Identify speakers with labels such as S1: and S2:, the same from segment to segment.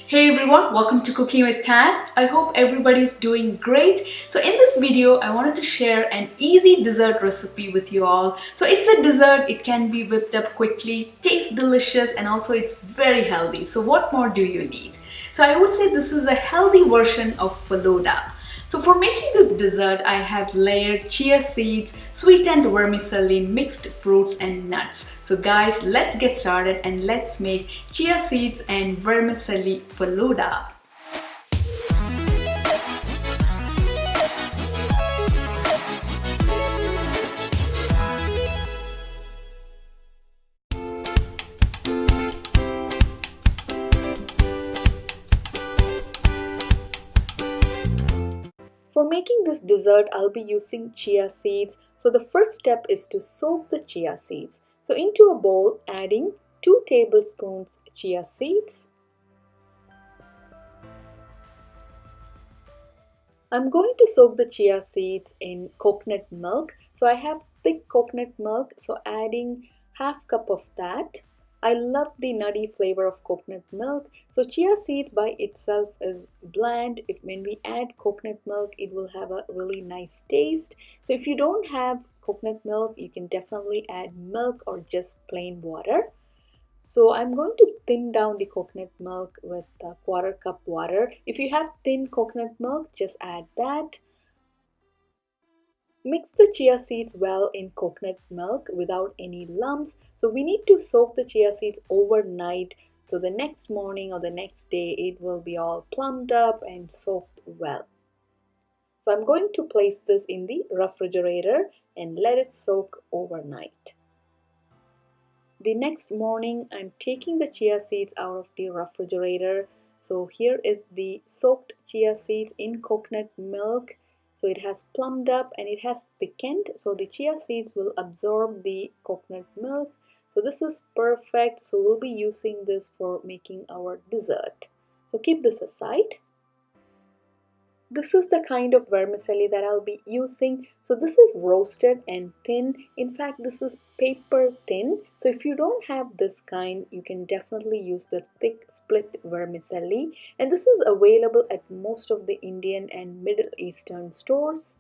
S1: Hey everyone, welcome to Cooking with Taz. I hope everybody's doing great. So in this video, I wanted to share an easy dessert recipe with you all. So it's a dessert, it can be whipped up quickly, tastes delicious, and also it's very healthy. So what more do you need? So I would say this is a healthy version of Falooda. So for making this dessert, I have layered chia seeds, sweetened vermicelli, mixed fruits and nuts. So guys, let's get started and let's make chia seeds and vermicelli falooda. For making this dessert, I'll be using chia seeds. So the first step is to soak the chia seeds. So into a bowl, adding 2 tablespoons chia seeds. I'm going to soak the chia seeds in coconut milk. So I have thick coconut milk, so adding half cup of that. I love the nutty flavor of coconut milk. So chia seeds by itself is bland. When we add coconut milk, it will have a really nice taste. So if you don't have coconut milk, you can definitely add milk or just plain water. So I'm going to thin down the coconut milk with a quarter cup water. If you have thin coconut milk, just add that. Mix the chia seeds well in coconut milk without any lumps. So we need to soak the chia seeds overnight. So the next morning or the next day, it will be all plumped up and soaked well. So I'm going to place this in the refrigerator and let it soak overnight. The next morning, I'm taking the chia seeds out of the refrigerator. So here is the soaked chia seeds in coconut milk. So it has plumped up and it has thickened. So the chia seeds will absorb the coconut milk. So this is perfect. So we'll be using this for making our dessert. So keep this aside. This is the kind of vermicelli that I'll be using. So this is roasted and thin. In fact, this is paper thin. So if you don't have this kind, you can definitely use the thick split vermicelli. And this is available at most of the Indian and Middle Eastern stores.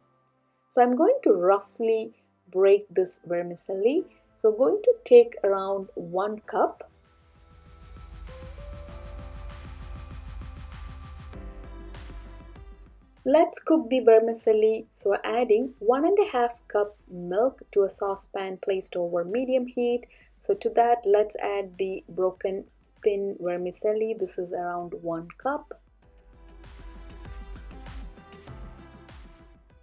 S1: So I'm going to roughly break this vermicelli. So going to take around 1 cup. Let's cook the vermicelli. So adding 1.5 cups milk to a saucepan placed over medium heat. So to that, let's add the broken thin vermicelli. This is around 1 cup.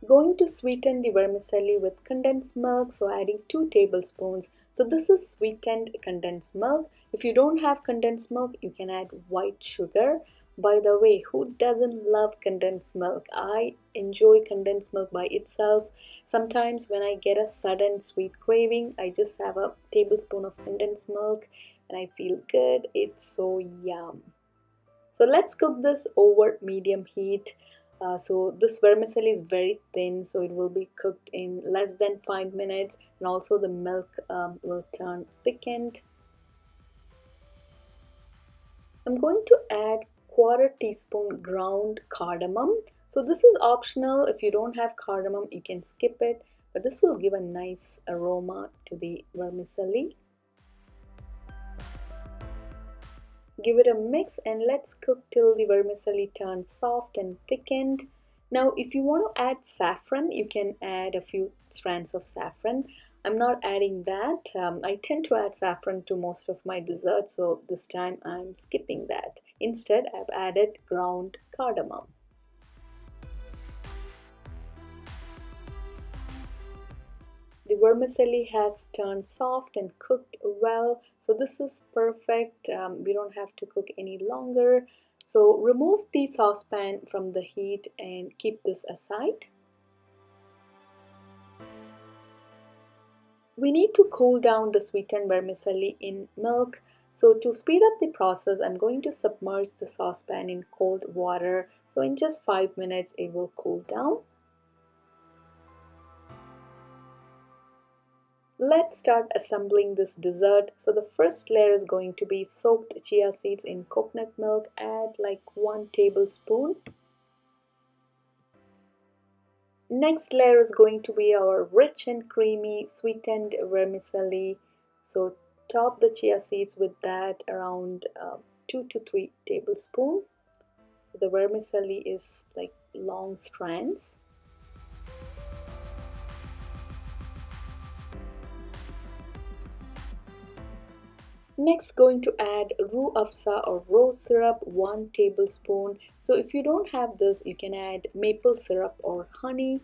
S1: Going to sweeten the vermicelli with condensed milk. So adding 2 tablespoons. So this is sweetened condensed milk. If you don't have condensed milk, you can add white sugar. By the way, who doesn't love condensed milk? I enjoy condensed milk by itself. Sometimes when I get a sudden sweet craving, I just have a tablespoon of condensed milk and I feel good. It's so yum. So let's cook this over medium heat. So this vermicelli is very thin, so it will be cooked in less than 5 minutes, and also the milk will turn thickened. I'm going to add quarter teaspoon ground cardamom. So this is optional. If you don't have cardamom, you can skip it, but this will give a nice aroma to the vermicelli. Give it a mix and let's cook till the vermicelli turns soft and thickened. Now if you want to add saffron, you can add a few strands of saffron. I'm not adding that. I tend to add saffron to most of my desserts, so this time I'm skipping that. Instead, I've added ground cardamom. The vermicelli has turned soft and cooked well, so this is perfect. We don't have to cook any longer. So remove the saucepan from the heat and keep this aside. We need to cool down the sweetened vermicelli in milk. So to speed up the process, I'm going to submerge the saucepan in cold water. So in just 5 minutes, it will cool down. Let's start assembling this dessert. So the first layer is going to be soaked chia seeds in coconut milk. Add like 1 tablespoon. Next layer is going to be our rich and creamy sweetened vermicelli. So top the chia seeds with that around 2 to 3 tablespoons. The vermicelli is like long strands. Next, going to add Rooh Afza or rose syrup 1 tablespoon. So if you don't have this, you can add maple syrup or honey.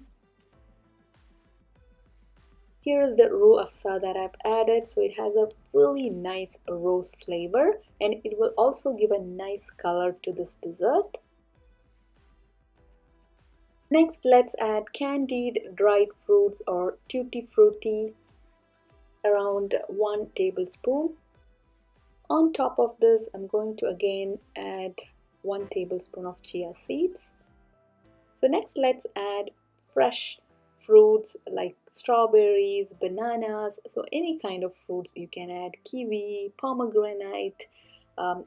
S1: Here is the Rooh Afza that I've added. So it has a really nice rose flavor and it will also give a nice color to this dessert. Next, let's add candied dried fruits or Tutti Frutti around 1 tablespoon. On top of this, I'm going to again add 1 tablespoon of chia seeds. So next, let's add fresh fruits like strawberries, bananas, so any kind of fruits you can add, kiwi, pomegranate,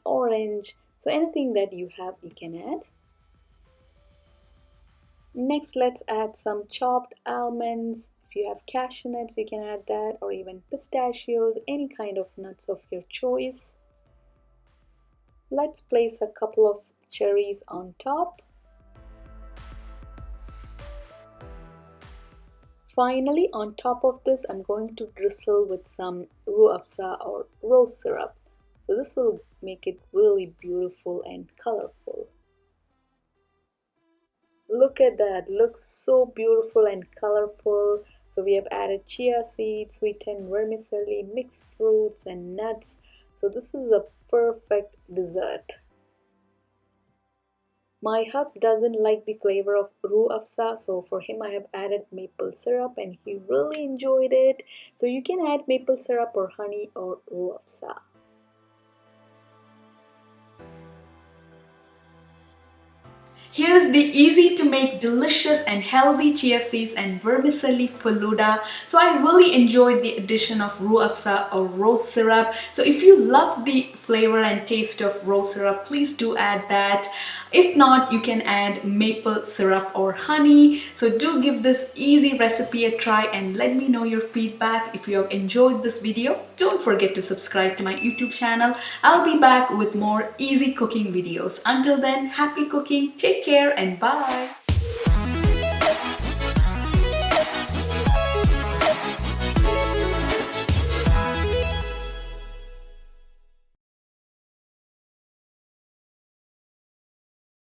S1: orange, so anything that you have you can add. Next, let's add some chopped almonds. If you have cashew nuts, you can add that, or even pistachios, any kind of nuts of your choice. Let's place a couple of cherries on top. Finally, on top of this, I'm going to drizzle with some Rooh Afza or rose syrup. So this will make it really beautiful and colorful. Look at that, looks so beautiful and colorful. So we have added chia seeds, sweetened vermicelli, mixed fruits and nuts. So this is a perfect dessert. My hubs doesn't like the flavor of Rooh Afza, so for him I have added maple syrup and he really enjoyed it. So you can add maple syrup or honey or Rooh Afza. Here's the easy to make delicious and healthy chia seeds and vermicelli falooda. So I really enjoyed the addition of Rooh Afza or rose syrup. So if you love the flavor and taste of rose syrup, please do add that. If not, you can add maple syrup or honey. So do give this easy recipe a try and let me know your feedback. If you have enjoyed this video, don't forget to subscribe to my YouTube channel. I'll be back with more easy cooking videos. Until then, happy cooking, take care and bye.